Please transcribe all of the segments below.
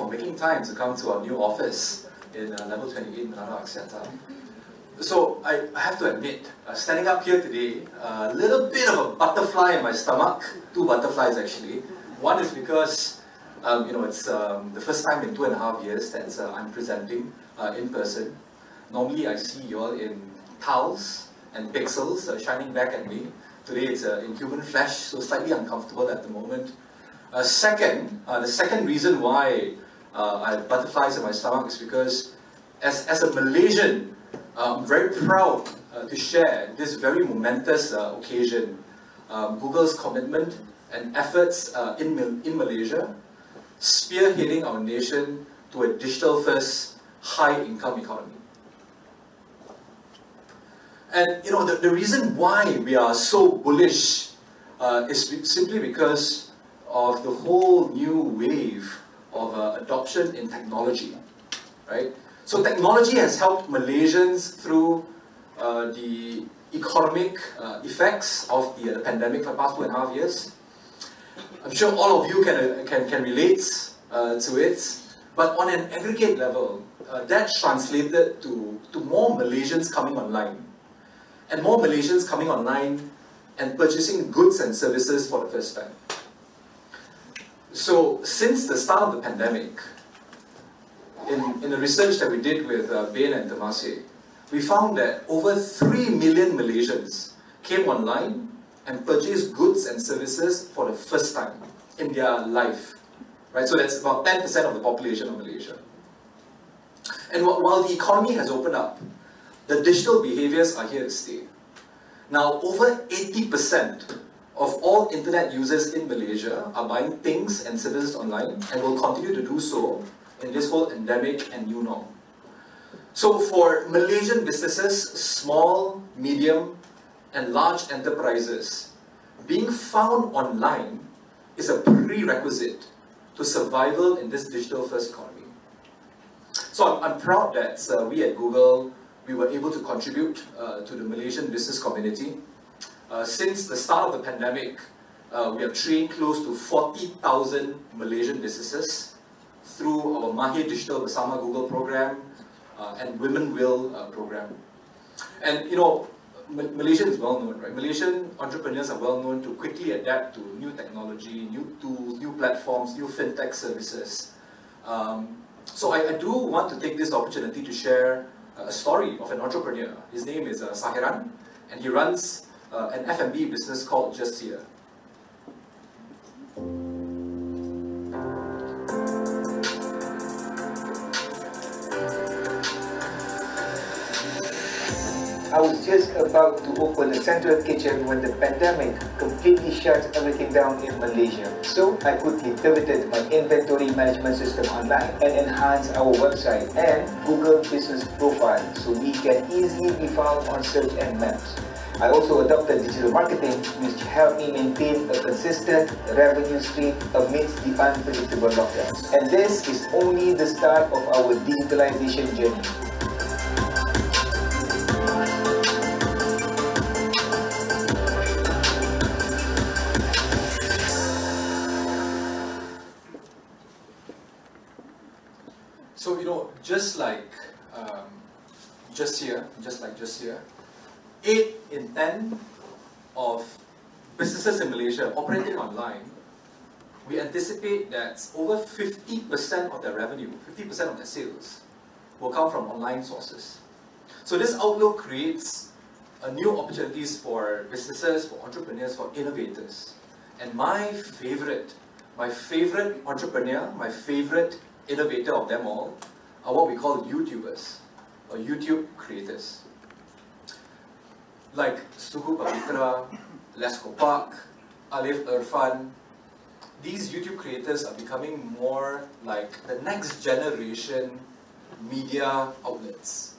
for making time to come to our new office in level 28 Menara Axiata. So I have to admit, standing up here today, a little bit of a butterfly in my stomach, two butterflies actually. One is because it's the first time in 2.5 years that I'm presenting in person. Normally I see you all in tiles and pixels shining back at me. Today it's in human flesh, so slightly uncomfortable at the moment. The second reason why I have butterflies in my stomach is because as a Malaysian, I'm very proud to share this very momentous occasion, Google's commitment and efforts in Malaysia, spearheading our nation to a digital-first, high-income economy. And the reason why we are so bullish is simply because of the whole new wave of adoption in technology, right? So technology has helped Malaysians through the economic effects of the pandemic for the past 2.5 years. I'm sure all of you can relate to it, but on an aggregate level, that's translated to more Malaysians coming online, and more Malaysians coming online and purchasing goods and services for the first time. So since the start of the pandemic, in the research that we did with Bain and Temasek, we found that over 3 million Malaysians came online and purchased goods and services for the first time in their life. Right? So that's about 10% of the population of Malaysia. And while the economy has opened up, the digital behaviors are here to stay. Now, over 80% of all internet users in Malaysia are buying things and services online and will continue to do so in this whole endemic and new norm. So for Malaysian businesses, small, medium, and large enterprises, being found online is a prerequisite to survival in this digital-first economy. So I'm proud that we at Google, we were able to contribute to the Malaysian business community. Since the start of the pandemic, we have trained close to 40,000 Malaysian businesses through our Mahir Digital Bersama Google program and Women Will program. And Malaysia is well known, right? Malaysian entrepreneurs are well known to quickly adapt to new technology, new tools, new platforms, new fintech services. So I do want to take this opportunity to share a story of an entrepreneur. His name is Sahiran, and he runs an F&B business called Just Here. I was just about to open a central kitchen when the pandemic completely shut everything down in Malaysia. So I quickly pivoted my inventory management system online and enhanced our website and Google business profile so we can easily be found on search and maps. I also adopted digital marketing, which helped me maintain a consistent revenue stream amidst the unpredictable lockdowns. And this is only the start of our digitalization journey. So, just like Just Here, 8 in 10 of businesses in Malaysia operating online, we anticipate that over 50% of their revenue, 50% of their sales, will come from online sources. So this outlook creates new opportunities for businesses, for entrepreneurs, for innovators. And my favorite entrepreneur, my favorite innovator of them all, are what we call YouTubers, or YouTube creators. Like Suhu Pavitra, Lesko Park, Alif Irfan. These YouTube creators are becoming more like the next generation media outlets.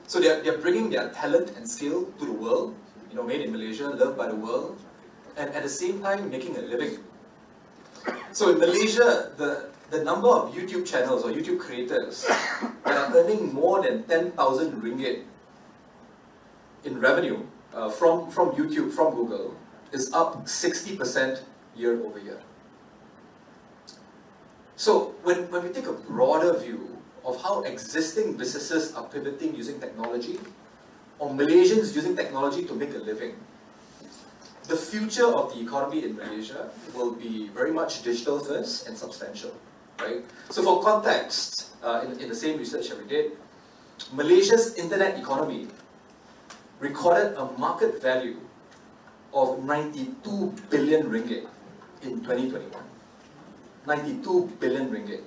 So they're bringing their talent and skill to the world, made in Malaysia, loved by the world, and at the same time making a living. So in Malaysia, the number of YouTube channels or YouTube creators that are earning more than 10,000 ringgit in revenue from YouTube, from Google, is up 60% year over year. So when we take a broader view of how existing businesses are pivoting using technology, or Malaysians using technology to make a living, the future of the economy in Malaysia will be very much digital first and substantial, right? So for context, in the same research that we did, Malaysia's internet economy recorded a market value of 92 billion ringgit in 2021. 92 billion ringgit.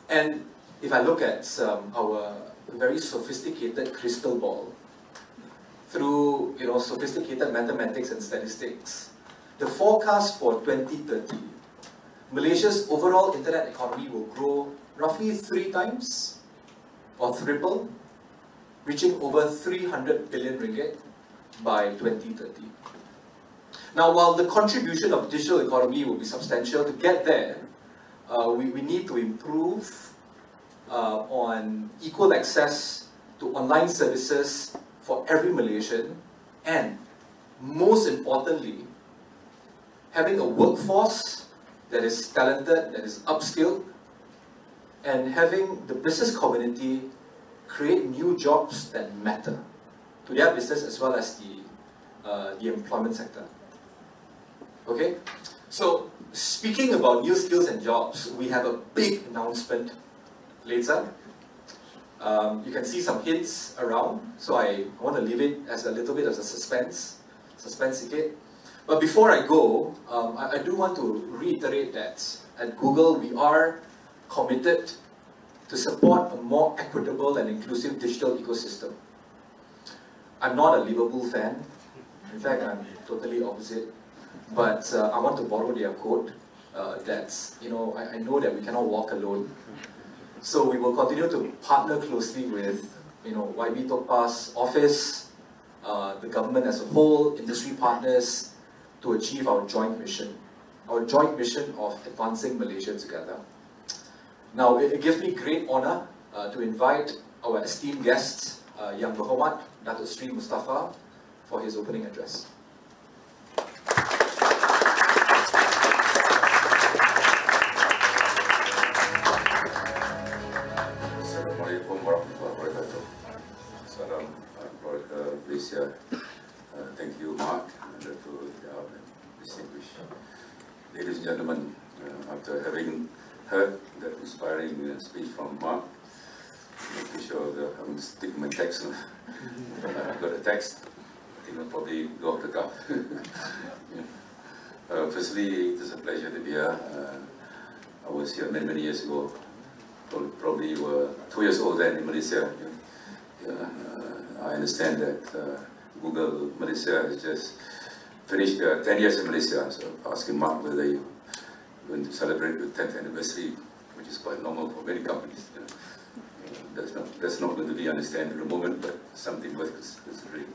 And if I look at our very sophisticated crystal ball, through sophisticated mathematics and statistics, the forecast for 2030, Malaysia's overall internet economy will grow roughly 3 times or triple, reaching over 300 billion ringgit by 2030. Now, while the contribution of the digital economy will be substantial, to get there, we need to improve on equal access to online services for every Malaysian, and most importantly, having a workforce that is talented, that is upskilled, and having the business community create new jobs that matter to their business as well as the employment sector. Okay? So, speaking about new skills and jobs, we have a big announcement later. You can see some hints around, so I want to leave it as a little bit of a suspense ticket. But before I go, I do want to reiterate that at Google we are committed to support a more equitable and inclusive digital ecosystem. I'm not a Liverpool fan. In fact, I'm totally opposite. But I want to borrow their quote that, I know that we cannot walk alone. So we will continue to partner closely with, YB Tokpas office, the government as a whole, industry partners, to achieve our joint mission of advancing Malaysia together. Now, it gives me great honor to invite our esteemed guest, Yang Berhormat, Datuk Sri Mustafa, for his opening address. Malaysia. Thank you, Mark, and to the distinguished ladies and gentlemen. After having heard that inspiring speech from Mark, I'm pretty sure that I'm sticking my text. I've got a text. I think I'll probably go off the cuff. Firstly, it is a pleasure to be here. I was here many years ago. Probably were 2 years old then in Malaysia. I understand that Google Malaysia has just finished 10 years in Malaysia, so asking Mark whether you're going to celebrate the 10th anniversary, which is quite normal for many companies. That's not going to be understood at the moment, but something worth considering.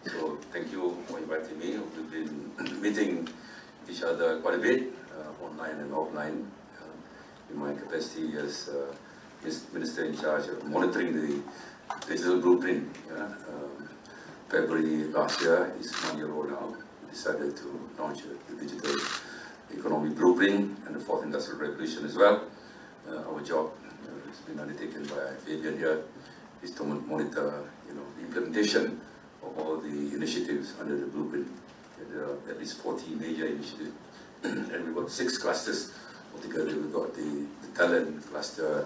So thank you for inviting me. We've been meeting each other quite a bit, online and offline, in my capacity as Minister in charge of monitoring the digital blueprint. February last year is 1 year old now. We decided to launch the digital economy blueprint and the 4th industrial revolution as well. Our job has been undertaken by Fabian here is to monitor, the implementation of all the initiatives under the blueprint. There are at least 40 major initiatives, and we've got 6 clusters altogether. We've got the talent cluster,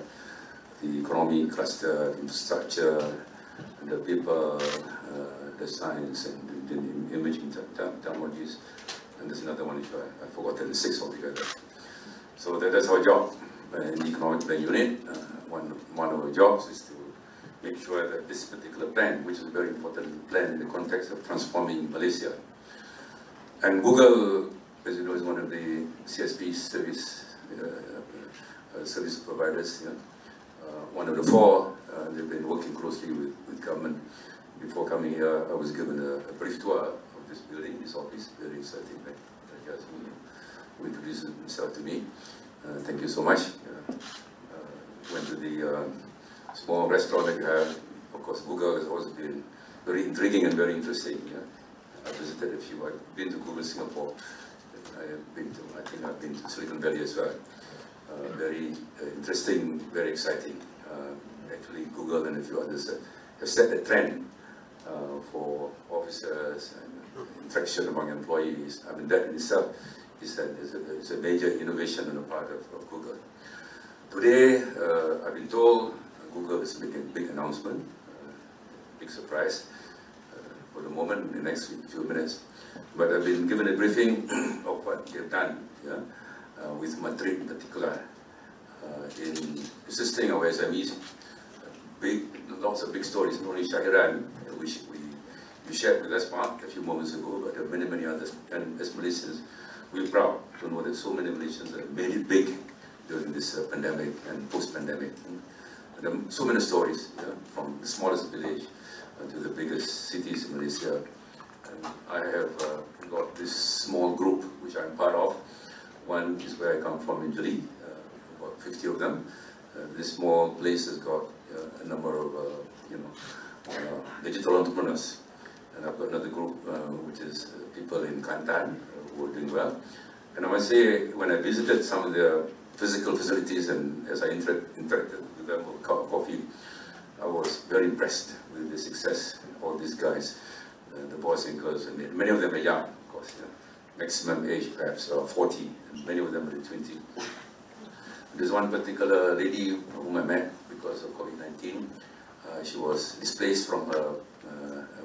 the economy cluster, the infrastructure, and the people, the science, and the imaging technologies. And there's another one, I've forgotten, 6 altogether. So that's our job in the economic plan unit. One of our jobs is to make sure that this particular plan, which is a very important plan in the context of transforming Malaysia. And Google, as you know, is one of the CSP service providers. One of the 4, they've been working closely with government. Before coming here, I was given a brief tour of this building, this office, very exciting. Jasmine who introduced himself to me. Thank you so much. Went to the small restaurant that you have. Of course, Google has always been very intriguing and very interesting. I visited a few. I've been to Google Singapore. I think I've been to Silicon Valley as well. Very interesting, very exciting. Actually, Google and a few others have set the trend for officers and interaction among employees. I mean, that in itself is a major innovation on the part of Google. Today, I've been told Google is making a big announcement, big surprise for the moment, in the next few minutes. But I've been given a briefing of what they've done, with Madrid in particular, in assisting our SMEs. Lots of big stories, not only Shahiran, which you shared with us, Mark, a few moments ago, but there are many, many others. And as Malaysians, we're proud to know that so many Malaysians have made it big during this pandemic and post-pandemic. There are so many stories, from the smallest village to the biggest cities in Malaysia. And I have got this small group which I'm part of. One is where I come from in Julai, about 50 of them. This small place has got a number of digital entrepreneurs. And I've got another group which is people in Kelantan who are doing well. And I must say, when I visited some of their physical facilities and as I interacted with them over a cup of coffee, I was very impressed with the success of all these guys, the boys and girls. And many of them are young, of course. Maximum age perhaps 40, and many of them are 20. There's one particular lady whom I met because of COVID-19. She was displaced from her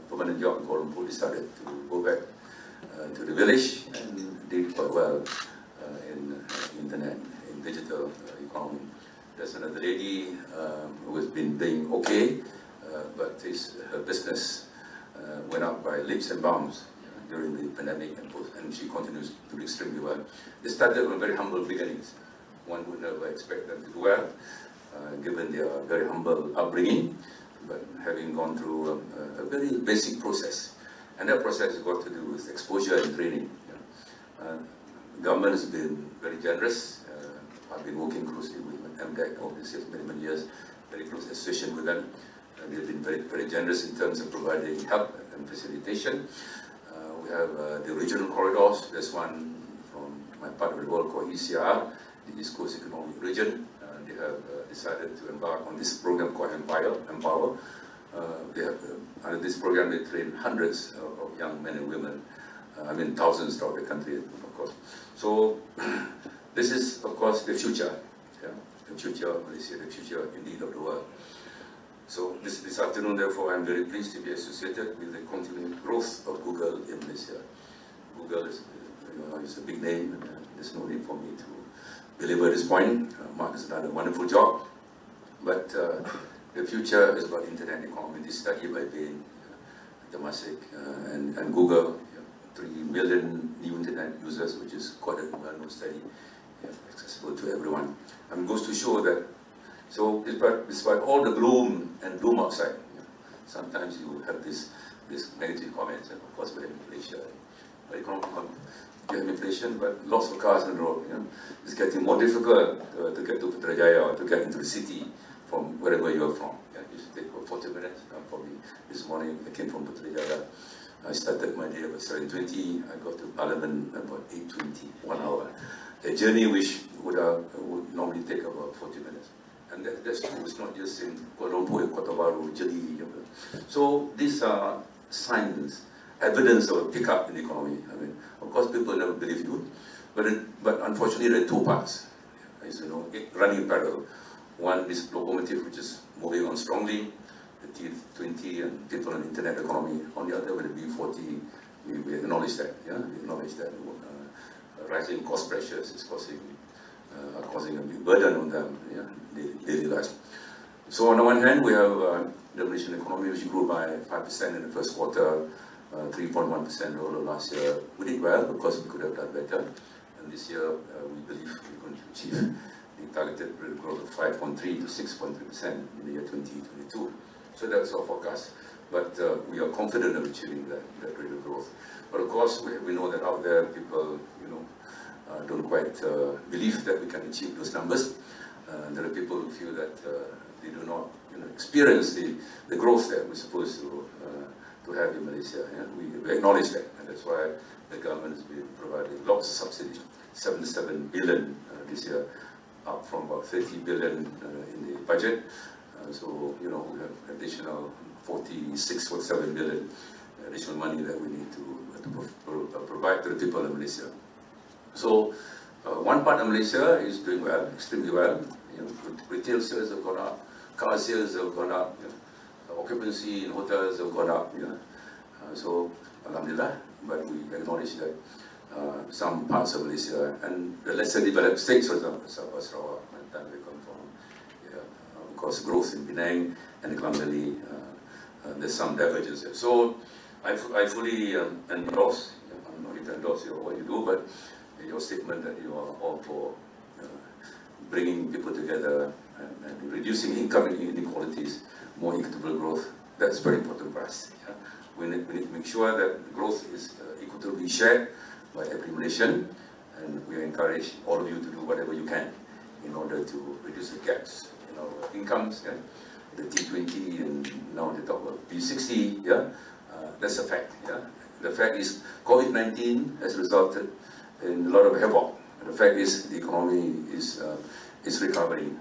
permanent job in Kuala Lumpur. Decided to go back to the village and did quite well in internet, in digital economy. There's another lady who has been doing okay, but her business went up by leaps and bounds during the pandemic, and she continues to do extremely well. They started from very humble beginnings. One would never expect them to do well, given their very humble upbringing, but having gone through a very basic process. And that process has got to do with exposure and training. The government has been very generous. I've been working closely with MDEC over these many, many years, very close association with them. They've been very, very generous in terms of providing help and facilitation. We have the regional corridors. There's one from my part of the world called ECR, the East Coast Economic Region. They have decided to embark on this program called Empower. They have, under this program, they train hundreds of young men and women, thousands throughout the country, of course. So this is, of course, the future, the future of Malaysia, the future indeed of the world. So this afternoon, therefore, I'm very pleased to be associated with the continuing growth of Google in Malaysia. Google is, is a big name, and there's no need for me to belabor this point. Mark has done a wonderful job, but the future is about internet economy. This study by Bain, Temasek, and Google, 3 million new internet users, which is quite a well-known study, accessible to everyone. And goes to show that, so despite all the gloom and doom outside, sometimes you have this negative comments, and of course we have inflation, you have inflation, but lots of cars on the road. It's getting more difficult to get to Putrajaya or to get into the city from wherever you're from. It used to take about 40 minutes. Probably this morning I came from Putrajaya. I started my day about 7:20. I got to Parliament about 8:20, 1 hour. A journey which would normally take about 40 minutes. And that's true. It's not just in Kuala Lumpur, Kota Baharu, Julai. So these are signs, evidence of a pickup in the economy. Of course, people never believe you, but unfortunately, there are two parts. As you know, running in parallel. One is locomotive, which is moving on strongly, the T20 and people on internet economy. On the other, with the B40, we acknowledge that. We acknowledge that rising cost pressures is causing a big burden on them, daily lives. So on the one hand, we have the Malaysian economy, which grew by 5% in the first quarter, 3.1% over last year. We did well because we could have done better. And this year, we believe we're going to achieve the targeted rate of growth of 5.3 to 6.3% in the year 2022. So that's our forecast. But we are confident of achieving that rate of growth. But of course, we know that out there, people, don't quite believe that we can achieve those numbers. There are people who feel that they do not experience the growth that we're supposed to to have in Malaysia. Yeah? We acknowledge that, and that's why the government has been providing lots of subsidies, 77 billion this year, up from about 30 billion in the budget. So, you know, we have additional 47 billion additional money that we need to provide to the people of Malaysia. So, one part of Malaysia is doing well, extremely well. You know, retail sales have gone up, car sales have gone up, you know, occupancy in hotels have gone up. You know. So, alhamdulillah, but we acknowledge that some parts of Malaysia and the lesser developed states, for example, Sabah, Sarawak, Kelantan, we come from, of course, growth in Penang and the Klang Valley, there's some divergence there. So, I fully endorse, I'm not going to endorse what you do, but your statement that you are all for bringing people together and reducing income inequalities, more equitable growth, that's very important for us. Yeah? We need to make sure that growth is equitably shared by every Malaysian, and we encourage all of you to do whatever you can in order to reduce the gaps in our incomes. Yeah? The T20 and now they talk about P60, yeah? That's a fact. Yeah? The fact is COVID-19 has resulted in a lot of havoc. The fact is the economy is recovering,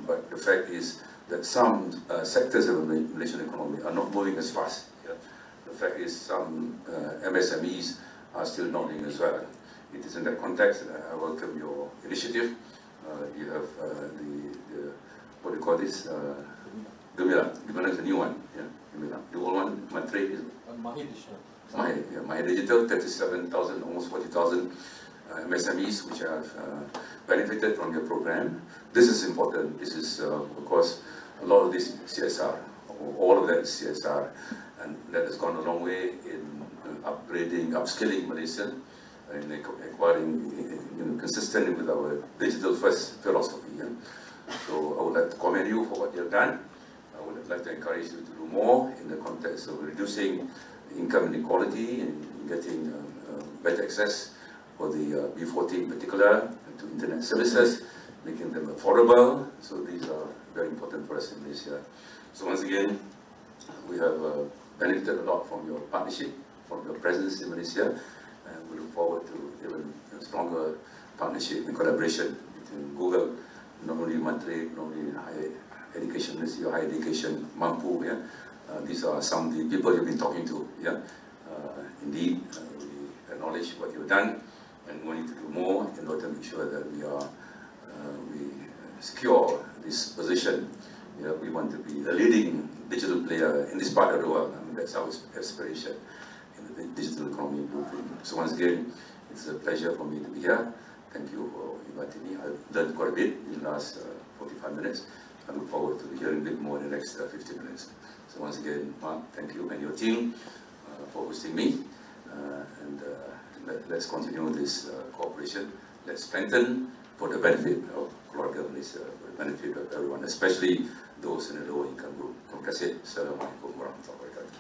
but the fact is that some sectors of the Malaysian economy are not moving as fast. Yeah? The fact is some MSMEs are still not doing as well. It is in that context that I welcome your initiative. You have the what do you call this? Gemilang. Gemilang is the new one. Yeah, Gemilang. The old one, my trade is my digital, 37,000, almost 40,000 MSMEs which have benefited from your program. This is important. This is, of course, a lot of this CSR, all of that is CSR, and that has gone a long way in upgrading, upskilling Malaysia, and acquiring, consistent with our digital first philosophy. Yeah? So I would like to commend you for what you have done. I would like to encourage you to do more in the context of reducing income inequality and getting better access for the B40 in particular to internet services, making them affordable. So these are very important for us in Malaysia. So once again, we have benefited a lot from your partnership, from your presence in Malaysia, and we look forward to even a stronger partnership and collaboration between Google, not only Mantri, not only higher education, higher education, Mampu. Yeah? These are some of the people you've been talking to. Yeah? Indeed, we acknowledge what you've done, and we need to do more in order to make sure that we secure this position. You know, we want to be a leading digital player in this part of the world. I mean, that's our aspiration in the digital economy blueprint. So once again, it's a pleasure for me to be here. Thank you for inviting me. I've learned quite a bit in the last 45 minutes. I look forward to hearing a bit more in the next 15 minutes. So once again, Mark, thank you and your team for hosting me. Let's continue this cooperation. Let's strengthen for the benefit of Keluarga Malaysia, for the benefit of everyone, especially those in the lower income group. Terima kasih. Assalamualaikum warahmatullahi wabarakatuh.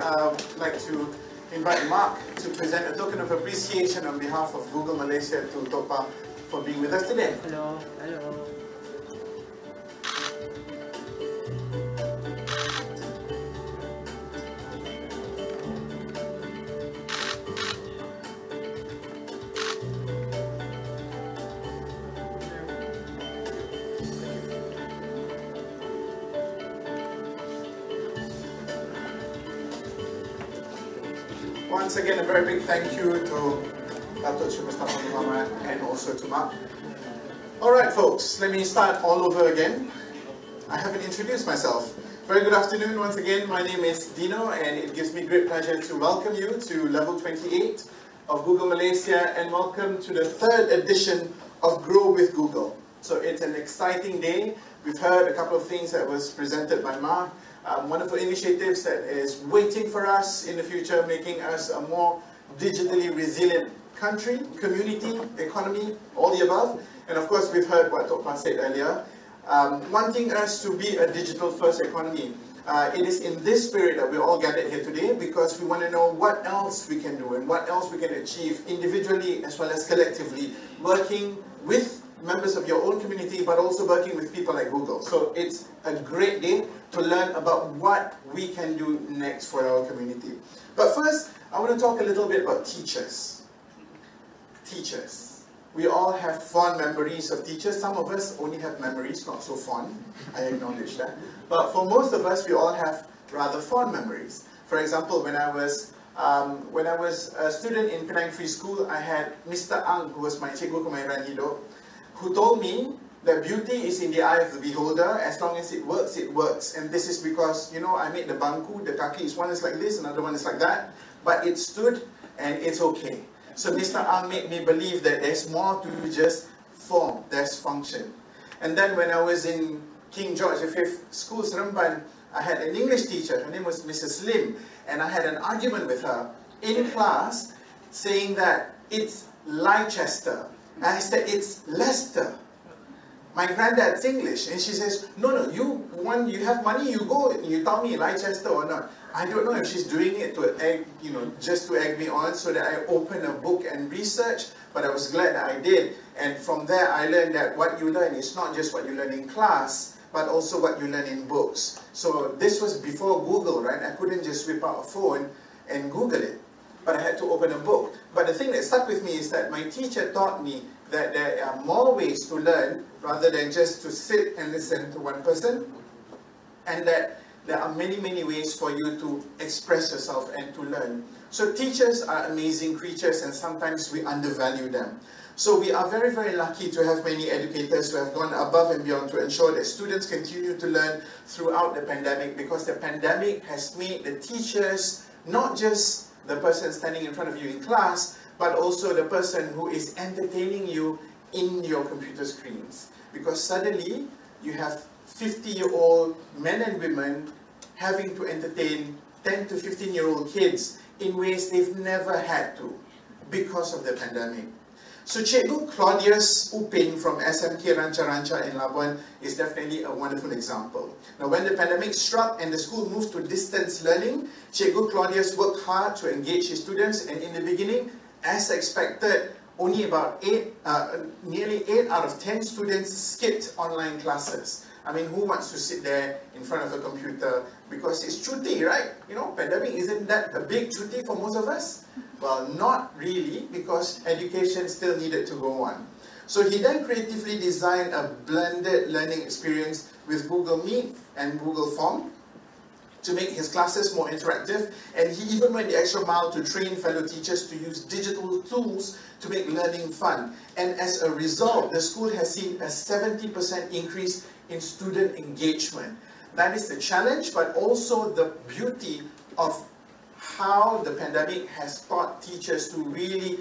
I'd like to invite Mark to present a token of appreciation on behalf of Google Malaysia to Topa for being with us today. Hello, hello. Once again, a very big thank you to Datuk Sri Mustafa Muhammad and also to Mark. Alright folks, let me start all over again. I haven't introduced myself. Very good afternoon once again. My name is Dino and it gives me great pleasure to welcome you to level 28 of Google Malaysia and welcome to the third edition of Grow with Google. So it's an exciting day. We've heard a couple of things that was presented by Mark. Wonderful initiatives that is waiting for us in the future, making us a more digitally resilient country, community, economy, all the above. And of course, we've heard what Tok Pa said earlier, wanting us to be a digital-first economy. It is in this spirit that we're all gathered here today because we want to know what else we can do and what else we can achieve individually as well as collectively, working with members of your own community, but also working with people like Google. So it's a great day to learn about what we can do next for our community. But first, I want to talk a little bit about teachers. Teachers. We all have fond memories of teachers. Some of us only have memories, not so fond. I acknowledge that. But for most of us, we all have rather fond memories. For example, when I was a student in Penang Free School, I had Mr. Ang, who was my cikgu kemahiran hidup, who told me that beauty is in the eye of the beholder. As long as it works, it works. And this is because, you know, I made the bangku, the kaki is one is like this, another one is like that, but it stood and it's okay. So Mr. Ang made me believe that there's more to just form, there's function. And then when I was in King George V School, Seremban, I had an English teacher, her name was Mrs. Lim, and I had an argument with her in class saying that it's Leicester. And I said, it's Leicester. My granddad's English. And she says, no, you have money, you go, and you tell me Leicester or not. I don't know if she's doing it to egg, you know, just to egg me on so that I open a book and research, but I was glad that I did. And from there, I learned that what you learn is not just what you learn in class, but also what you learn in books. So this was before Google, right? I couldn't just whip out a phone and Google it, but I had to open a book. But the thing that stuck with me is that my teacher taught me that there are more ways to learn rather than just to sit and listen to one person, and that there are many, many ways for you to express yourself and to learn. So teachers are amazing creatures, and sometimes we undervalue them. So we are very, very lucky to have many educators who have gone above and beyond to ensure that students continue to learn throughout the pandemic, because the pandemic has made the teachers not just the person standing in front of you in class, but also the person who is entertaining you in your computer screens. Because suddenly you have 50-year-old men and women having to entertain 10 to 15-year-old kids in ways they've never had to because of the pandemic. So Cikgu Claudius Upin from SMK Ranca-Ranca in Labuan is definitely a wonderful example. Now when the pandemic struck and the school moved to distance learning, Cikgu Claudius worked hard to engage his students, and in the beginning, as expected, only about nearly 8 out of 10 students skipped online classes. I mean, who wants to sit there in front of a computer because it's cuti, right? You know, pandemic, isn't that a big cuti for most of us? Well, not really, because education still needed to go on. So he then creatively designed a blended learning experience with Google Meet and Google Form to make his classes more interactive, and he even went the extra mile to train fellow teachers to use digital tools to make learning fun. And as a result, the school has seen a 70% increase in student engagement. That is the challenge, but also the beauty of how the pandemic has taught teachers to really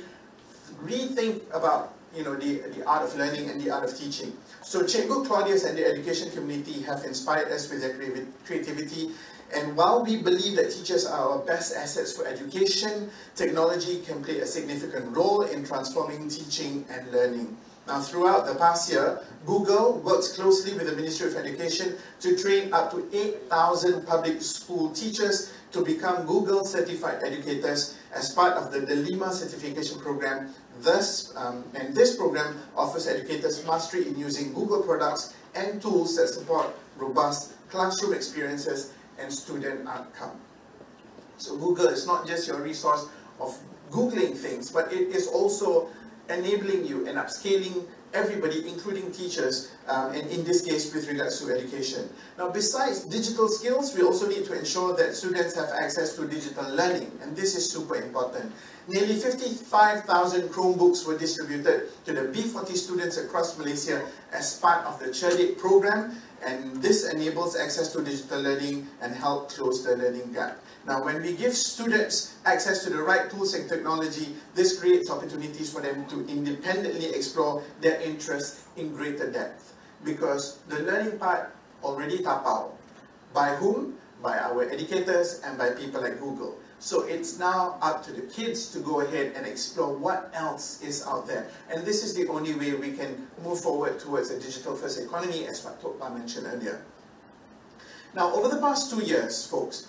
rethink about, you know, the art of learning and the art of teaching. So Cikgu Claudius and the education community have inspired us with their creativity. And while we believe that teachers are our best assets for education, technology can play a significant role in transforming teaching and learning. Now, throughout the past year, Google works closely with the Ministry of Education to train up to 8,000 public school teachers to become Google certified educators as part of the DeLima certification program. Thus, and this program offers educators mastery in using Google products and tools that support robust classroom experiences and student outcome. So Google is not just your resource of Googling things, but it is also enabling you and upscaling everybody, including teachers, and in this case with regards to education. Now, besides digital skills, we also need to ensure that students have access to digital learning, and this is super important. Nearly 55,000 Chromebooks were distributed to the B40 students across Malaysia as part of the Cerdik program, and this enables access to digital learning and help close the learning gap. Now, when we give students access to the right tools and technology, this creates opportunities for them to independently explore their interests in greater depth. Because the learning part already tapao. By whom? By our educators and by people like Google. So it's now up to the kids to go ahead and explore what else is out there. And this is the only way we can move forward towards a digital-first economy, as what Tok Pa mentioned earlier. Now, over the past 2 years, folks,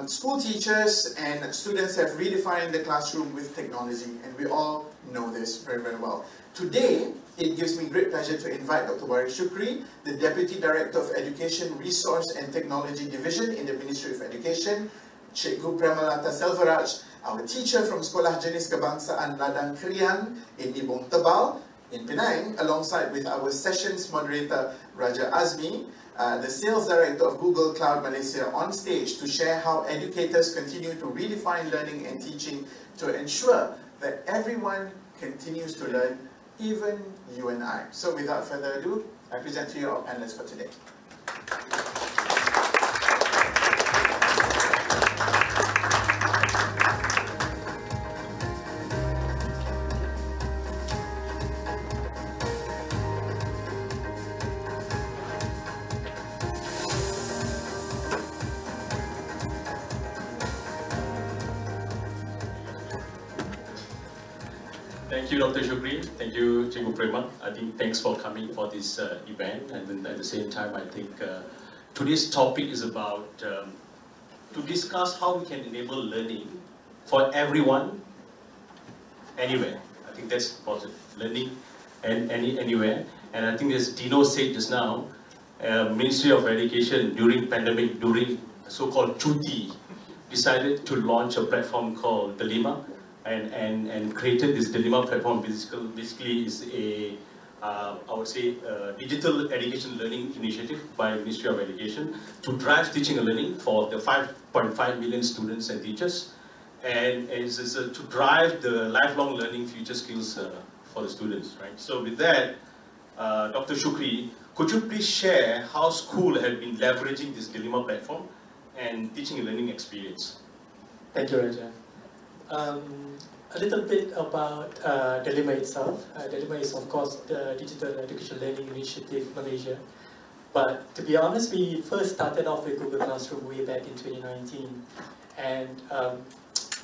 school teachers and students have redefined the classroom with technology, and we all know this very, very well. Today, it gives me great pleasure to invite Dr. Waris Shukri, the Deputy Director of Education Resource and Technology Division in the Ministry of Education, Cikgu Premalata Selvaraj, our teacher from Sekolah Jenis Kebangsaan Ladang Krian in Ibong Tebal, in Penang, alongside with our sessions moderator Raja Azmi, the Sales Director of Google Cloud Malaysia, on stage to share how educators continue to redefine learning and teaching to ensure that everyone continues to learn, even you and I. So without further ado, I present to you our panelists for today. Thank you, Dr. Shukri. Thank you, Cikgu Prema. I think thanks for coming for this event. And then at the same time, I think today's topic is about to discuss how we can enable learning for everyone, anywhere. I think that's important. Learning anywhere. And I think as Dino said just now, Ministry of Education during pandemic, during so-called Cuti, decided to launch a platform called Delima. And created this Dilemma platform. Basically is a, I would say, digital education learning initiative by Ministry of Education to drive teaching and learning for the 5.5 million students and teachers, and it's to drive the lifelong learning future skills for the students, right? So with that, Dr. Shukri, could you please share how school have been leveraging this Dilemma platform and teaching and learning experience? Thank you, Raja. A little bit about Delima itself. Delima is, of course, the Digital Education Learning Initiative Malaysia. But to be honest, we first started off with Google Classroom way back in 2019. And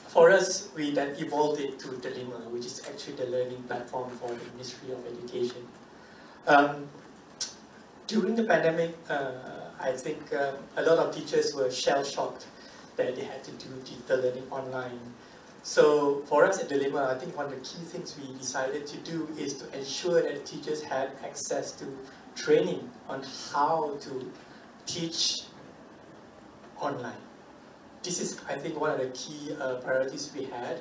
for us, we then evolved it to Delima, which is actually the learning platform for the Ministry of Education. During the pandemic, I think a lot of teachers were shell-shocked that they had to do digital learning online. So for us at Dilemma, I think one of the key things we decided to do is to ensure that the teachers had access to training on how to teach online. This is, I think, one of the key priorities we had.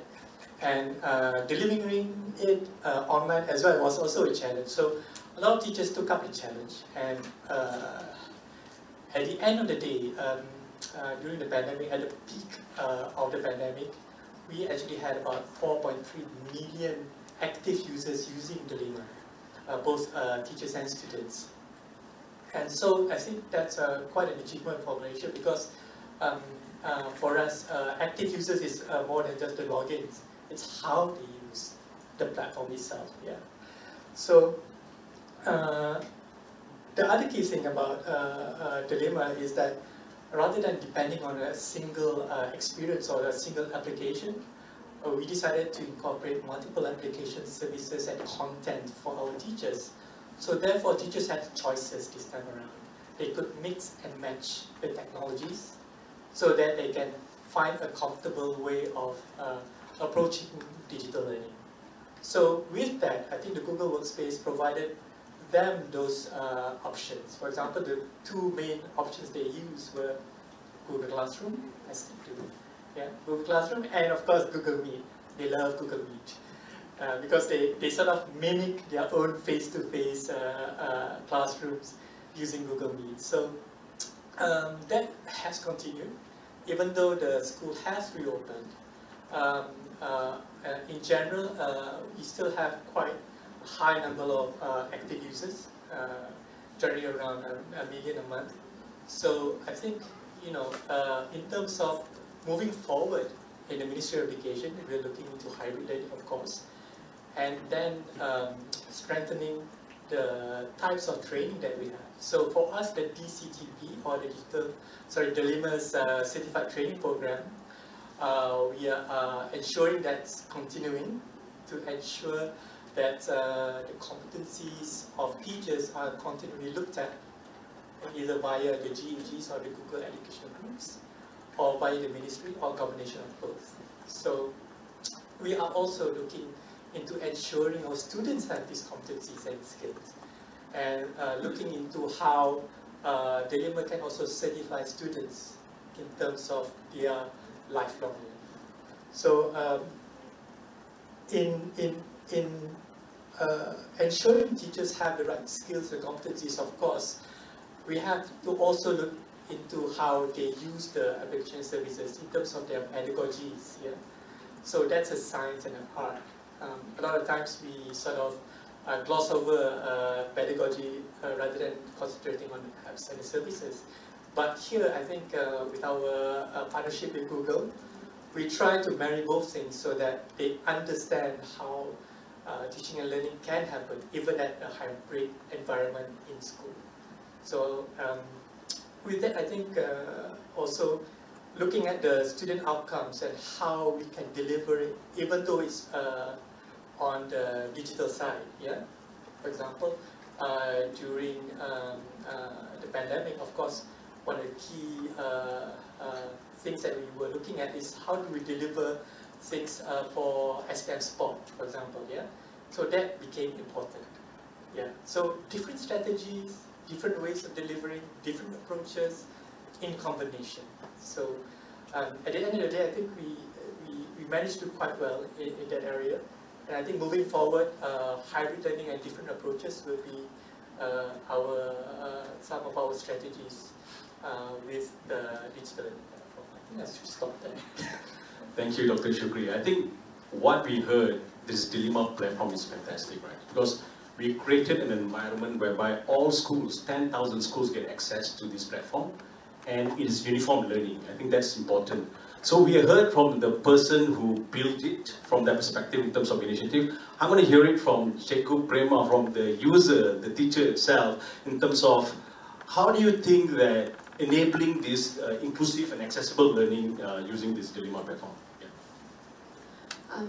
And delivering it online as well was also a challenge. So a lot of teachers took up the challenge. And at the end of the day, during the pandemic, at the peak of the pandemic, we actually had about 4.3 million active users using Dilemma, both teachers and students. And so I think that's quite an achievement for Malaysia, because for us, active users is more than just the logins. It's how they use the platform itself. Yeah. So the other key thing about Dilemma is that rather than depending on a single experience or a single application, we decided to incorporate multiple application services and content for our teachers. So therefore, teachers had choices this time around. They could mix and match the technologies so that they can find a comfortable way of approaching digital learning. So with that, I think the Google Workspace provided them those options. For example, the two main options they used were Google Classroom, I still do, yeah, Google Classroom, and of course Google Meet. They love Google Meet because they sort of mimic their own face-to-face classrooms using Google Meet. So that has continued, even though the school has reopened. In general, we still have quite a high number of active users, generally around a million a month. So I think, you know, in terms of moving forward in the Ministry of Education, we're looking into hybrid learning, of course, and then strengthening the types of training that we have. So for us, the DCTP, or the Dilemma's Certified Training Program, we are ensuring that's continuing to ensure that the competencies of teachers are continually looked at, either via the GEGs or the Google Educational Groups, or via the ministry, or combination of both. So we are also looking into ensuring our students have these competencies and skills, and looking into how Delima can also certify students in terms of their lifelong learning. So in ensuring teachers have the right skills and competencies, of course, we have to also look into how they use the application services in terms of their pedagogies. Yeah? So that's a science and an art. A lot of times we sort of gloss over pedagogy rather than concentrating on the apps and the services. But here, I think with our partnership with Google, we try to marry both things so that they understand how teaching and learning can happen, even at a hybrid environment in school. So with that, I think also looking at the student outcomes and how we can deliver it, even though it's on the digital side. Yeah, for example, during the pandemic, of course, one of the key things that we were looking at is how do we deliver things for SPM Sport, for example. Yeah, so that became important. Yeah, so different strategies, different ways of delivering, different approaches in combination. So at the end of the day, I think we managed to do quite well in that area. And I think moving forward, hybrid learning and different approaches will be some of our strategies with the digital learning platform. I think I should stop there. Thank you, Dr. Shukri. I think what we heard, this Delima platform is fantastic, right? Because we created an environment whereby all schools, 10,000 schools get access to this platform, and it is uniform learning. I think that's important. So we heard from the person who built it from that perspective in terms of initiative. I'm going to hear it from Cikgu Prema, from the user, the teacher itself, in terms of how do you think that enabling this inclusive and accessible learning using this Delima platform? Yeah.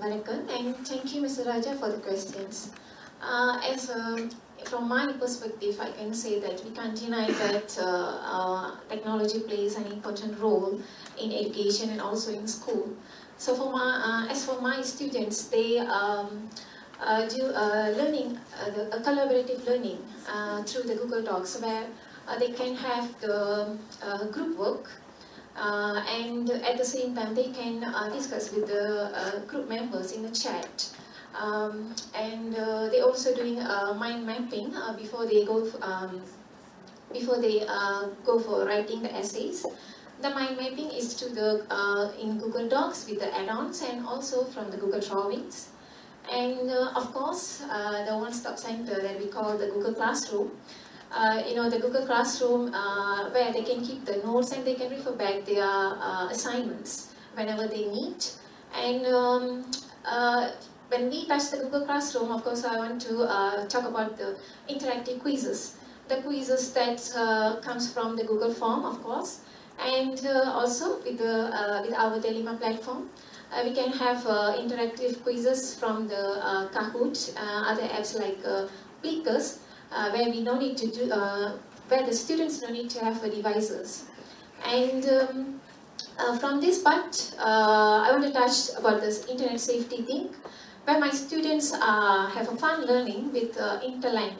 Welcome, and thank you, Mr. Raja, for the questions. From my perspective, I can say that we can't deny that technology plays an important role in education and also in school. So for as for my students, they do learning, collaborative learning through the Google Docs, where they can have the group work, and at the same time they can discuss with the group members in the chat. And they also doing mind mapping before they go for writing the essays. The mind mapping is to the in Google Docs with the add-ons and also from the Google Drawings. And of course, the one-stop center that we call the Google Classroom. The Google Classroom where they can keep the notes and they can refer back their assignments whenever they need. And when we touch the Google Classroom, of course, I want to talk about the interactive quizzes. The quizzes that comes from the Google Form, of course, and also with our Delima platform, we can have interactive quizzes from the Kahoot, other apps like Plickers, where we no need to do, where the students don't need to have devices. And from this part, I want to touch about this internet safety thing, where my students have a fun learning with Interland,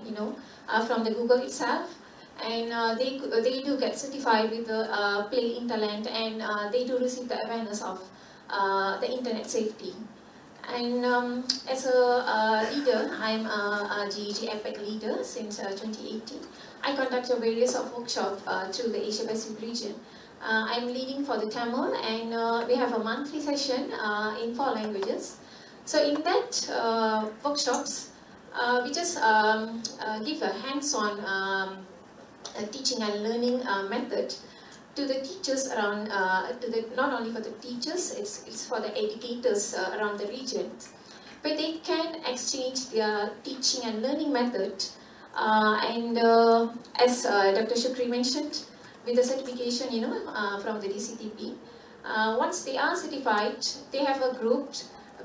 from the Google itself, and they do get certified with the Play Interland, and they do receive the awareness of the internet safety. And as a leader, I'm a GEG APEC leader since 2018. I conducted various workshops through the Asia Pacific region. I'm leading for the Tamil, and we have a monthly session in 4 languages. So in that workshops, we just give a hands-on teaching and learning method to the teachers around, not only for the teachers, it's for the educators around the region, where they can exchange their teaching and learning method. And as Dr. Shukri mentioned, with the certification, from the DCTP, once they are certified, they have a group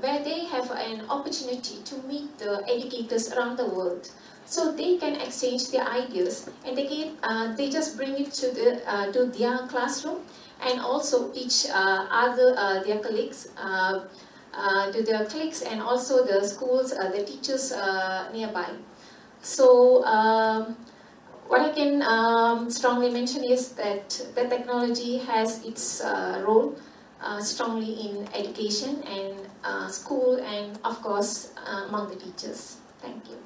where they have an opportunity to meet the educators around the world. So they can exchange their ideas, and they just bring it to their classroom, and also teach their colleagues to the cliques and also the schools, the teachers nearby. So what I can strongly mention is that the technology has its role strongly in education and school and of course among the teachers. Thank you.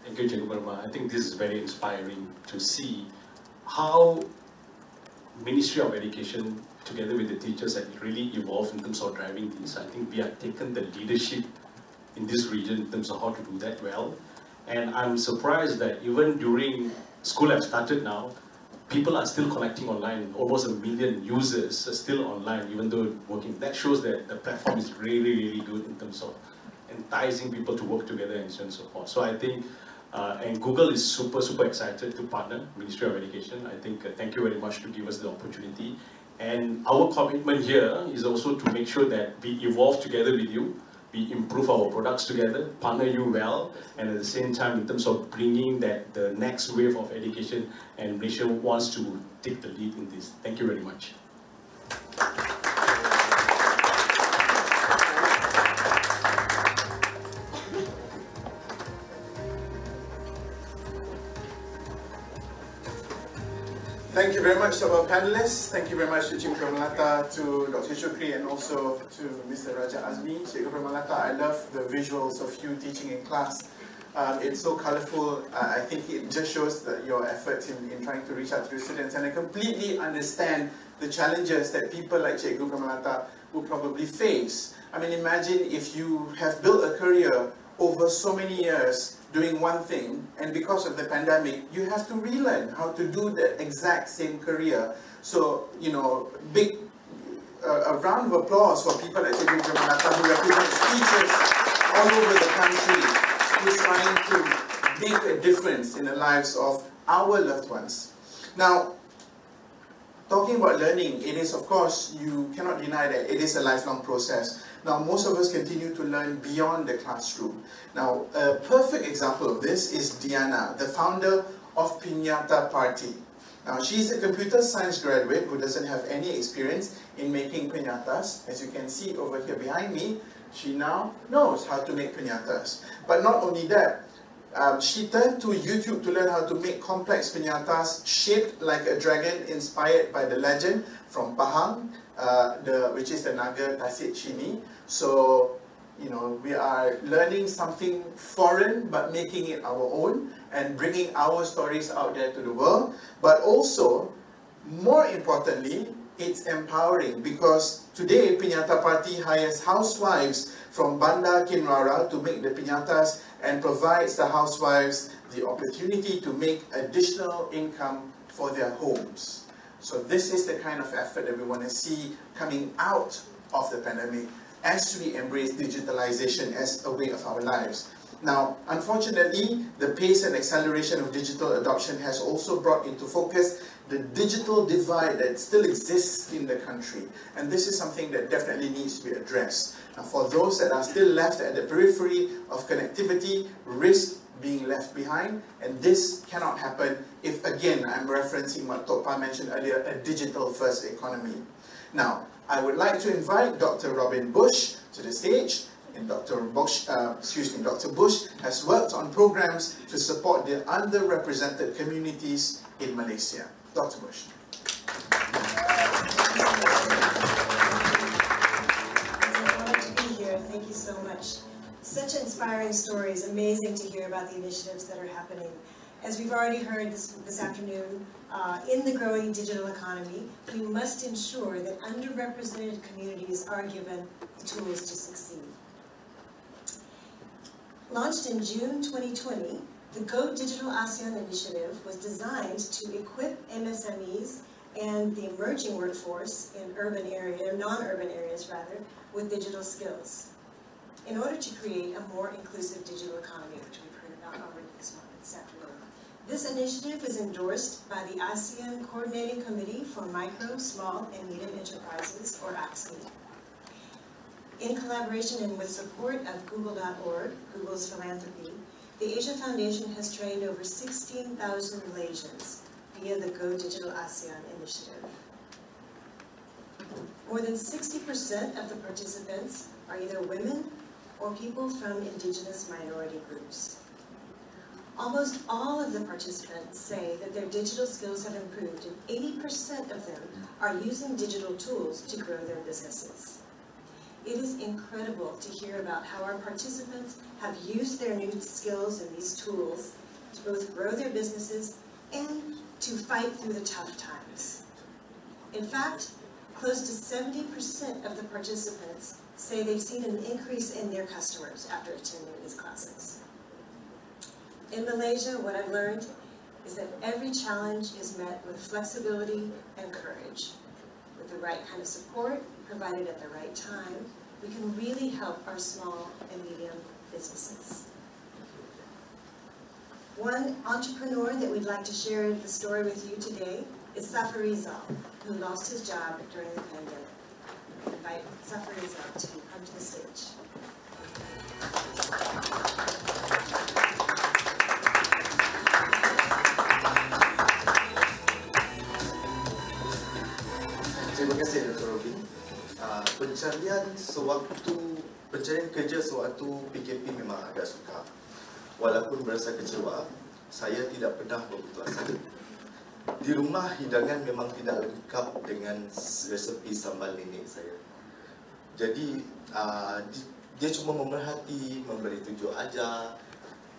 Thank you, Cikgu Burma. I think this is very inspiring to see how Ministry of Education together with the teachers have really evolved in terms of driving this. I think we have taken the leadership in this region in terms of how to do that well. And I'm surprised that even during school have started now, people are still connecting online. Almost 1 million users are still online, even though working. That shows that the platform is really, really good in terms of enticing people to work together and so on and so forth. So I think, and Google is super, super excited to partner Ministry of Education. I think, thank you very much to give us the opportunity. And our commitment here is also to make sure that we evolve together with you, we improve our products together, partner you well, and at the same time in terms of bringing that the next wave of education, and Malaysia wants to take the lead in this. Thank you very much. Thank you very much to our panelists. Thank you very much to Cikgu Pramalata, to Dr. Shukri, and also to Mr. Raja Azmi. Cikgu Pramalata, I love the visuals of you teaching in class. It's so colorful. I think it just shows that your effort in trying to reach out to your students. And I completely understand the challenges that people like Cikgu Pramalata will probably face. I mean, imagine if you have built a career over so many years doing one thing, and because of the pandemic, you have to relearn how to do the exact same career. So, you know, a round of applause for people like Cikgu Pramalata who represent teachers all over the country who are trying to make a difference in the lives of our loved ones. Now, talking about learning, it is, of course, you cannot deny that it is a lifelong process. Now, most of us continue to learn beyond the classroom. Now, a perfect example of this is Diana, the founder of Piñata Party. Now, she's a computer science graduate who doesn't have any experience in making piñatas. As you can see over here behind me, she now knows how to make piñatas. But not only that, she turned to YouTube to learn how to make complex piñatas shaped like a dragon, inspired by the legend from Pahang, which is the Naga Tasik Chini. So, you know, we are learning something foreign but making it our own and bringing our stories out there to the world. But also, more importantly, it's empowering, because today Piñata Party hires housewives from Bandar Kinrara to make the piñatas and provides the housewives the opportunity to make additional income for their homes. So this is the kind of effort that we want to see coming out of the pandemic as we embrace digitalization as a way of our lives. Now, unfortunately, the pace and acceleration of digital adoption has also brought into focus the digital divide that still exists in the country. And this is something that definitely needs to be addressed. Now, for those that are still left at the periphery of connectivity, risk being left behind, and this cannot happen if, again, I'm referencing what Tok Pa mentioned earlier, a digital-first economy. Now, I would like to invite Dr. Robin Bush to the stage. And Dr. Bush has worked on programs to support the underrepresented communities in Malaysia. Dr. Bush. It's an honor to be here. Thank you so much. Such inspiring stories. Amazing to hear about the initiatives that are happening. As we've already heard this afternoon, in the growing digital economy, we must ensure that underrepresented communities are given the tools to succeed. Launched in June 2020, the Go Digital ASEAN initiative was designed to equip MSMEs and the emerging workforce in urban areas, non-urban areas rather, with digital skills, in order to create a more inclusive digital economy, which we've heard about already this afternoon. This initiative is endorsed by the ASEAN Coordinating Committee for Micro, Small, and Medium Enterprises, or ACME. In collaboration and with support of Google.org, Google's philanthropy, the Asia Foundation has trained over 16,000 Malaysians via the Go Digital ASEAN initiative. More than 60% of the participants are either women or people from indigenous minority groups. Almost all of the participants say that their digital skills have improved, and 80% of them are using digital tools to grow their businesses. It is incredible to hear about how our participants have used their new skills and these tools to both grow their businesses and to fight through the tough times. In fact, close to 70% of the participants say they've seen an increase in their customers after attending these classes. In Malaysia, what I've learned is that every challenge is met with flexibility and courage. With the right kind of support provided at the right time, we can really help our small and medium businesses. One entrepreneur that we'd like to share the story with you today is Safarizal, who lost his job during the pandemic. I invite Safarizal to come to the stage. Terima kasih Dr. Robin. Pencarian kerja sewaktu PKP memang agak sukar. Walaupun berasa kecewa, saya tidak pernah berputus asa. Di rumah hidangan memang tidak lengkap dengan resepi sambal nenek saya. Jadi dia cuma memerhati, memberi tunjuk ajar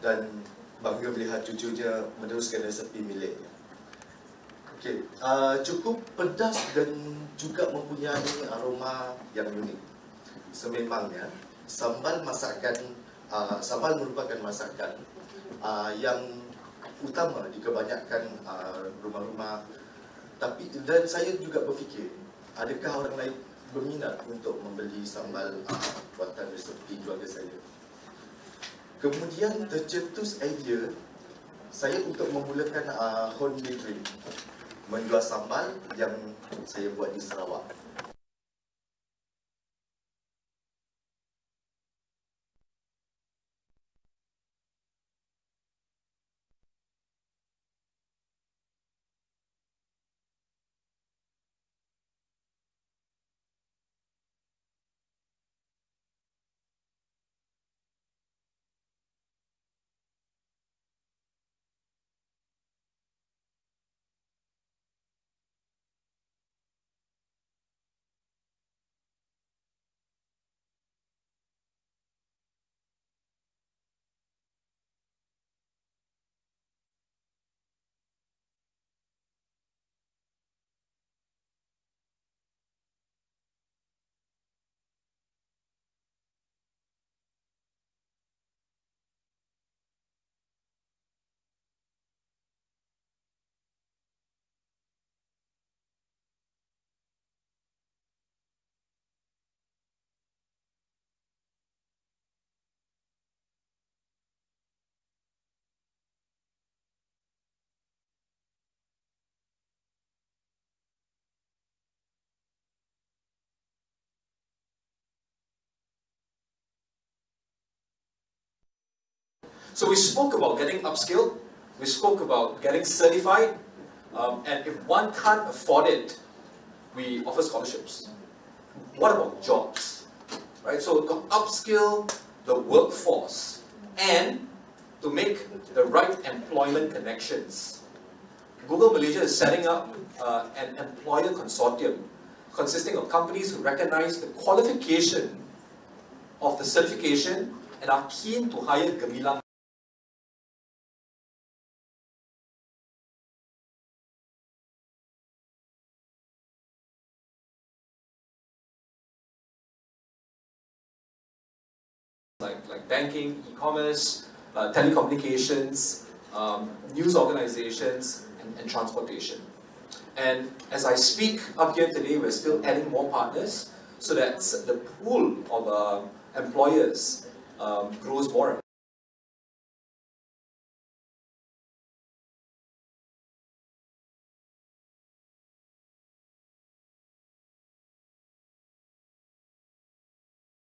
dan bangga melihat cucunya meneruskan resepi miliknya. Okay. Cukup pedas dan juga mempunyai aroma yang unik. Sememangnya, sambal merupakan masakan yang utama di kebanyakan rumah-rumah. Dan saya juga berfikir, adakah orang lain berminat untuk membeli sambal buatan resepi keluarga saya? Kemudian tercetus idea saya untuk memulakan home bakery, menjual sambal yang saya buat di Sarawak. So we spoke about getting upskilled, we spoke about getting certified, and if one can't afford it, we offer scholarships. What about jobs? Right? So to upskill the workforce and to make the right employment connections. Google Malaysia is setting up an employer consortium consisting of companies who recognize the qualification of the certification and are keen to hire Gemilang like banking, e-commerce, telecommunications, news organizations, and transportation. And as I speak up here today, we're still adding more partners so that the pool of employers grows more.